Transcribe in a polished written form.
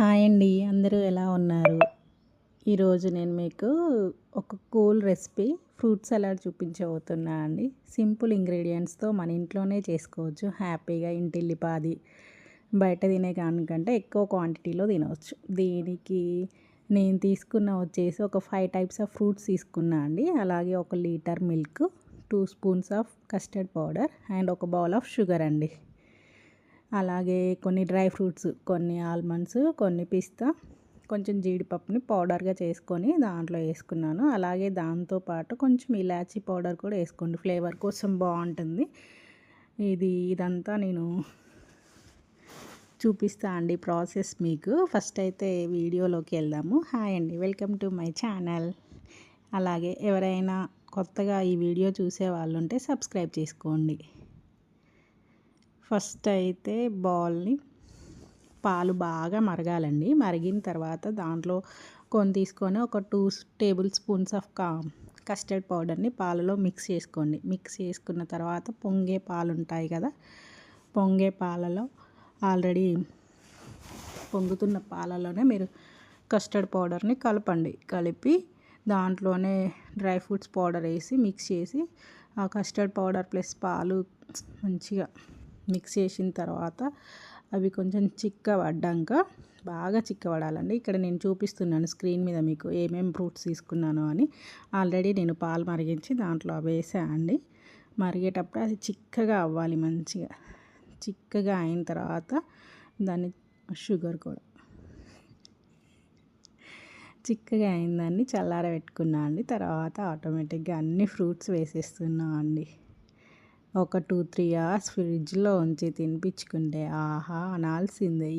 Hi అండి, అందరూ ఎలా ఉన్నారు? ఈరోజు నేను మీకు ఒక కూల్ రెసిపీ ఫ్రూట్ సలాడ్ చూపించబోతున్నా అండి. సింపుల్ ఇంగ్రీడియంట్స్తో మన ఇంట్లోనే చేసుకోవచ్చు హ్యాపీగా. ఇంటిల్లిపాది బయట తినే దానికంటే ఎక్కువ క్వాంటిటీలో తినవచ్చు. దీనికి నేను తీసుకున్న వచ్చేసి ఒక 5 టైప్స్ ఆఫ్ ఫ్రూట్స్ తీసుకున్నా అండి. అలాగే 1 litre milk, 2 spoons of custard powder and ఒక బౌల్ ఆఫ్ షుగర్ అండి. అలాగే కొన్ని డ్రై ఫ్రూట్స్, కొన్ని ఆల్మండ్స్, కొన్ని పిస్తా, కొంచెం జీడిపప్పుని పౌడర్గా చేసుకొని దాంట్లో వేసుకున్నాను. అలాగే దాంతోపాటు కొంచెం ఇలాచీ పౌడర్ కూడా వేసుకోండి, ఫ్లేవర్ కోసం బాగుంటుంది. ఇదంతా నేను చూపిస్తా అండి ప్రాసెస్ మీకు. ఫస్ట్ అయితే వీడియోలోకి వెళ్దాము. హాయ్ అండి, వెల్కమ్ టు మై ఛానల్. అలాగే ఎవరైనా కొత్తగా ఈ వీడియో చూసే వాళ్ళు ఉంటే సబ్స్క్రైబ్ చేసుకోండి. ఫస్ట్ అయితే బౌల్ని పాలు బాగా మరగాలండి. మరిగిన తర్వాత దాంట్లో కొన్ని తీసుకొని ఒక 2 టేబుల్ స్పూన్స్ ఆఫ్ కస్టర్డ్ పౌడర్ని పాలలో మిక్స్ చేసుకోండి. మిక్స్ చేసుకున్న తర్వాత పొంగే పాలు ఉంటాయి కదా, పొంగే పాలలో ఆల్రెడీ పొంగుతున్న పాలలోనే మీరు కస్టర్డ్ పౌడర్ని కలపండి. కలిపి దాంట్లోనే డ్రై ఫ్రూట్స్ పౌడర్ వేసి మిక్స్ చేసి ఆ కస్టర్డ్ పౌడర్ ప్లస్ పాలు మంచిగా మిక్స్ చేసిన తర్వాత అవి కొంచెం చిక్కబడ్డాక, బాగా చిక్కబడాలండి. ఇక్కడ నేను చూపిస్తున్నాను స్క్రీన్ మీద మీకు ఏమేమి ఫ్రూట్స్ తీసుకున్నాను అని. ఆల్రెడీ నేను పాలు మరిగించి దాంట్లో వేసాను అండి. మరిగేటప్పుడు అది చిక్కగా అవ్వాలి. మంచిగా చిక్కగా అయిన తర్వాత దాన్ని షుగర్ కూడా చిక్కగా అయిందాన్ని చల్లారబెట్టుకున్నా అండి. తర్వాత ఆటోమేటిక్గా అన్ని ఫ్రూట్స్ వేసేస్తున్నా అండి. ఒక 2-3 అవర్స్ ఫ్రిడ్జ్లో ఉంచి తినిపించుకుంటే ఆహా అనాల్సిందే.